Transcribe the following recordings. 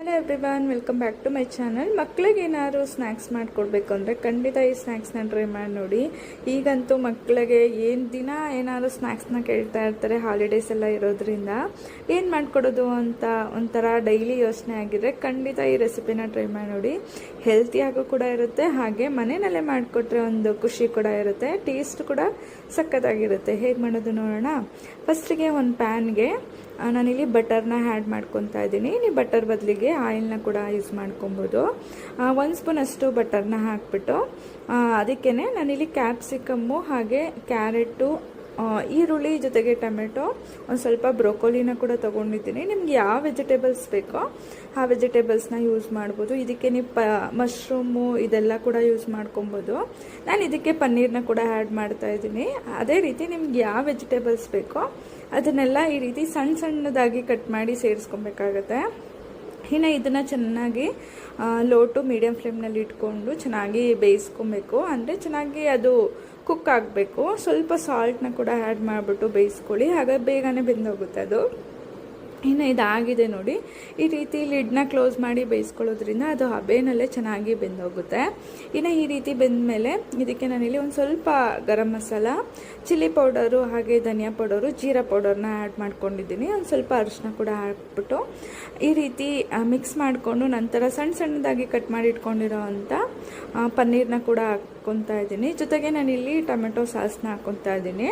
Hello everyone, welcome back to my channel. ಮಕ್ಕಳಿಗೆ ಏನಾದ್ರು snacks ಮಾಡಿಕೊಡ್ಬೇಕು ಅಂದರೆ ಖಂಡಿತ ಈ ಸ್ನ್ಯಾಕ್ಸ್ನ ಟ್ರೈ ಮಾಡಿ ನೋಡಿ. ಈಗಂತೂ ಮಕ್ಕಳಿಗೆ ಏನು ದಿನ ಏನಾದರೂ ಸ್ನ್ಯಾಕ್ಸ್ನ ಕೇಳ್ತಾ ಇರ್ತಾರೆ. ಹಾಲಿಡೇಸ್ ಎಲ್ಲ ಇರೋದ್ರಿಂದ ಏನು ಮಾಡಿಕೊಡೋದು ಅಂತ ಒಂಥರ ಡೈಲಿ ಯೋಚನೆ ಆಗಿದ್ರೆ ಖಂಡಿತ ಈ ರೆಸಿಪಿನ ಟ್ರೈ ಮಾಡಿ ನೋಡಿ. ಹೆಲ್ತಿಯಾಗೂ ಕೂಡ ಇರುತ್ತೆ, ಹಾಗೆ ಮನೆಯಲ್ಲೇ ಮಾಡಿಕೊಟ್ರೆ ಒಂದು ಖುಷಿ ಕೂಡ ಇರುತ್ತೆ, ಟೇಸ್ಟ್ ಕೂಡ ಸಕ್ಕತ್ತಾಗಿರುತ್ತೆ. ಹೇಗೆ ಮಾಡೋದು ನೋಡೋಣ. ಫಸ್ಟಿಗೆ ಒಂದು ಪ್ಯಾನ್ಗೆ ನಾನಿಲ್ಲಿ ಬಟರ್ನ ಆ್ಯಡ್ ಮಾಡ್ಕೊತಾ ಇದ್ದೀನಿ. ನೀವು ಬಟರ್ ಬದಲಿಗೆ ಆಯಿಲ್ನ ಕೂಡ ಯೂಸ್ ಮಾಡ್ಕೊಬೋದು. 1 ಸ್ಪೂನ್ ಅಷ್ಟು ಬಟರ್ನ ಹಾಕ್ಬಿಟ್ಟು ಅದಕ್ಕೇ ನಾನಿಲ್ಲಿ ಕ್ಯಾಪ್ಸಿಕಮ್ಮು ಹಾಗೆ ಕ್ಯಾರೆಟು, ಈರುಳ್ಳಿ ಜೊತೆಗೆ ಟೊಮೆಟೊ, ಒಂದು ಸ್ವಲ್ಪ ಬ್ರೊಕೊಲಿನ ಕೂಡ ತೊಗೊಂಡಿದ್ದೀನಿ. ನಿಮ್ಗೆ ಯಾವ ವೆಜಿಟೇಬಲ್ಸ್ ಬೇಕೋ ಆ ವೆಜಿಟೇಬಲ್ಸ್ನ ಯೂಸ್ ಮಾಡ್ಬೋದು. ಇದಕ್ಕೆ ನೀವು ಮಶ್ರೂಮು ಇದೆಲ್ಲ ಕೂಡ ಯೂಸ್ ಮಾಡ್ಕೊಬೋದು. ನಾನು ಇದಕ್ಕೆ ಪನ್ನೀರ್ನ ಕೂಡ ಆ್ಯಡ್ ಮಾಡ್ತಾ ಇದ್ದೀನಿ. ಅದೇ ರೀತಿ ನಿಮ್ಗೆ ಯಾವ ವೆಜಿಟೇಬಲ್ಸ್ ಬೇಕೋ ಅದನ್ನೆಲ್ಲ ಈ ರೀತಿ ಸಣ್ಣ ಸಣ್ಣದಾಗಿ ಕಟ್ ಮಾಡಿ ಸೇರಿಸ್ಕೊಬೇಕಾಗತ್ತೆ. ಇನ್ನು ಇದನ್ನು ಚೆನ್ನಾಗಿ ಲೋ ಟು ಮೀಡಿಯಮ್ ಫ್ಲೇಮ್ನಲ್ಲಿ ಇಟ್ಕೊಂಡು ಚೆನ್ನಾಗಿ ಬೇಯಿಸ್ಕೊಬೇಕು. ಅಂದರೆ ಚೆನ್ನಾಗಿ ಅದು ಕುಕ್ ಆಗಬೇಕು. ಸ್ವಲ್ಪ ಸಾಲ್ಟ್ನ ಕೂಡ ಆ್ಯಡ್ ಮಾಡಿಬಿಟ್ಟು ಬೇಯಿಸ್ಕೊಳ್ಳಿ, ಹಾಗಾಗಿ ಬೇಗನೆ ಬೆಂದೋಗುತ್ತೆ ಅದು. ಇನ್ನು ಇದಾಗಿದೆ ನೋಡಿ, ಈ ರೀತಿ ಲಿಡ್ನ ಕ್ಲೋಸ್ ಮಾಡಿ ಬೇಯಿಸ್ಕೊಳ್ಳೋದ್ರಿಂದ ಅದು ಹಬೆನಲ್ಲೇ ಚೆನ್ನಾಗಿ ಬೆಂದೋಗುತ್ತೆ. ಇನ್ನು ಈ ರೀತಿ ಬೆಂದಮೇಲೆ ಇದಕ್ಕೆ ನಾನಿಲ್ಲಿ ಒಂದು ಸ್ವಲ್ಪ ಗರಂ ಮಸಾಲ, ಚಿಲ್ಲಿ ಪೌಡರು ಹಾಗೆ ಧನಿಯಾ ಪೌಡರು, ಜೀರಾ ಪೌಡರ್ನ ಆ್ಯಡ್ ಮಾಡ್ಕೊಂಡಿದ್ದೀನಿ. ಒಂದು ಸ್ವಲ್ಪ ಅರಿಶಿನ ಕೂಡ ಹಾಕ್ಬಿಟ್ಟು ಈ ರೀತಿ ಮಿಕ್ಸ್ ಮಾಡಿಕೊಂಡು ನಂತರ ಸಣ್ಣ ಸಣ್ಣದಾಗಿ ಕಟ್ ಮಾಡಿ ಇಟ್ಕೊಂಡಿರೋ ಅಂಥ ಪನ್ನೀರ್ನ ಕೂಡ ಹಾಕ್ಕೊತಾ ಇದ್ದೀನಿ. ಜೊತೆಗೆ ನಾನಿಲ್ಲಿ ಟೊಮೆಟೊ ಸಾಸ್ನ ಹಾಕ್ಕೊತಾ ಇದ್ದೀನಿ.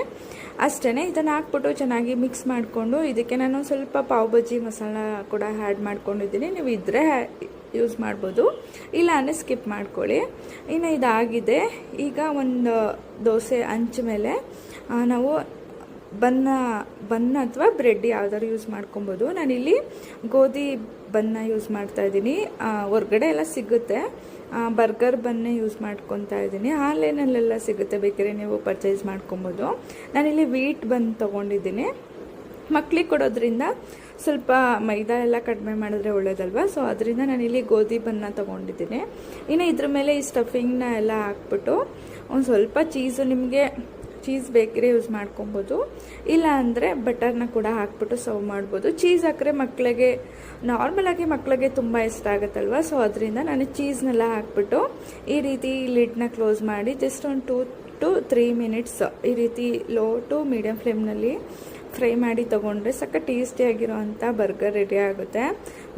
ಅಷ್ಟೇ, ಇದನ್ನು ಹಾಕ್ಬಿಟ್ಟು ಚೆನ್ನಾಗಿ ಮಿಕ್ಸ್ ಮಾಡಿಕೊಂಡು ಇದಕ್ಕೆ ನಾನು ಸ್ವಲ್ಪ ಪಾವ್ ಬಜ್ಜಿ ಮಸಾಲ ಕೂಡ ಆ್ಯಡ್ ಮಾಡ್ಕೊಂಡಿದ್ದೀನಿ. ನೀವು ಇದ್ದರೆ ಯೂಸ್ ಮಾಡ್ಬೋದು, ಇಲ್ಲ ಅಂದರೆ ಸ್ಕಿಪ್ ಮಾಡ್ಕೊಳ್ಳಿ. ಇನ್ನು ಇದಾಗಿದೆ. ಈಗ ಒಂದು ದೋಸೆ ಹಂಚ ಮೇಲೆ ನಾವು ಬನ್ನ ಅಥವಾ ಬ್ರೆಡ್ ಯಾವ್ದಾದ್ರು ಯೂಸ್ ಮಾಡ್ಕೊಬೋದು. ನಾನಿಲ್ಲಿ ಗೋಧಿ ಬನ್ನ ಯೂಸ್ ಮಾಡ್ತಾ ಇದ್ದೀನಿ. ಹೊರ್ಗಡೆ ಎಲ್ಲ ಸಿಗುತ್ತೆ, ಬರ್ಗರ್ ಬನ್ನೇ ಯೂಸ್ ಮಾಡ್ಕೊತಾ ಇದ್ದೀನಿ. ಆನ್ಲೈನಲ್ಲೆಲ್ಲ ಸಿಗುತ್ತೆ, ಬೇಕಾದ್ರೆ ನೀವು ಪರ್ಚೇಸ್ ಮಾಡ್ಕೊಬೋದು. ನಾನಿಲ್ಲಿ ವೀಟ್ ಬನ್ ತೊಗೊಂಡಿದ್ದೀನಿ. ಮಕ್ಳಿಗೆ ಕೊಡೋದ್ರಿಂದ ಸ್ವಲ್ಪ ಮೈದಾ ಎಲ್ಲ ಕಡಿಮೆ ಮಾಡಿದ್ರೆ ಒಳ್ಳೇದಲ್ವ, ಸೊ ಅದರಿಂದ ನಾನಿಲ್ಲಿ ಗೋಧಿ ಬನ್ನ ತೊಗೊಂಡಿದ್ದೀನಿ. ಇನ್ನು ಇದ್ರ ಮೇಲೆ ಈ ಸ್ಟಫಿಂಗ್ನ ಎಲ್ಲ ಹಾಕ್ಬಿಟ್ಟು ಒಂದು ಸ್ವಲ್ಪ ಚೀಸು, ನಿಮಗೆ ಚೀಸ್ ಬೇಕಿದ್ರೆ ಯೂಸ್ ಮಾಡ್ಕೊಬೋದು, ಇಲ್ಲ ಅಂದರೆ ಬಟರ್ನ ಕೂಡ ಹಾಕ್ಬಿಟ್ಟು ಸರ್ವ್ ಮಾಡ್ಬೋದು. ಚೀಸ್ ಹಾಕಿದ್ರೆ ಮಕ್ಕಳಿಗೆ ನಾರ್ಮಲಾಗಿ ಮಕ್ಕಳಿಗೆ ತುಂಬ ಇಷ್ಟ ಆಗುತ್ತಲ್ವ, ಸೊ ಅದರಿಂದ ನಾನು ಚೀಸ್ನೆಲ್ಲ ಹಾಕ್ಬಿಟ್ಟು ಈ ರೀತಿ ಲಿಡ್ನ ಕ್ಲೋಸ್ ಮಾಡಿ ಜಸ್ಟ್ ಒಂದು 2 to 3 ಮಿನಿಟ್ಸ್ ಈ ರೀತಿ ಲೋ ಟು ಮೀಡಿಯಮ್ ಫ್ಲೇಮ್ನಲ್ಲಿ ಫ್ರೈ ಮಾಡಿ ತೊಗೊಂಡ್ರೆ ಸಕ್ಕ ಟೇಸ್ಟಿಯಾಗಿರೋ ಅಂಥ ಬರ್ಗರ್ ರೆಡಿ ಆಗುತ್ತೆ.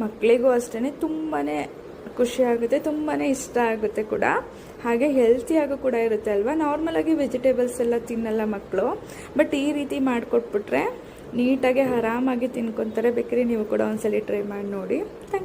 ಮಕ್ಕಳಿಗೂ ಅಷ್ಟೇ ತುಂಬಾ ಖುಷಿಯಾಗುತ್ತೆ, ತುಂಬಾ ಇಷ್ಟ ಆಗುತ್ತೆ ಕೂಡ, ಹಾಗೆ ಹೆಲ್ತಿಯಾಗೂ ಕೂಡ ಇರುತ್ತೆ ಅಲ್ವಾ. ನಾರ್ಮಲಾಗಿ ವೆಜಿಟೇಬಲ್ಸ್ ಎಲ್ಲ ತಿನ್ನಲ್ಲ ಮಕ್ಕಳು, ಬಟ್ ಈ ರೀತಿ ಮಾಡಿಕೊಟ್ಬಿಟ್ರೆ ನೀಟಾಗಿ ಆರಾಮಾಗಿ ತಿನ್ಕೊತಾರೆ. ಬೇಕಾದ್ರೆ ನೀವು ಕೂಡ ಒಂದ್ಸಲಿ ಟ್ರೈ ಮಾಡಿ ನೋಡಿ. Thank you.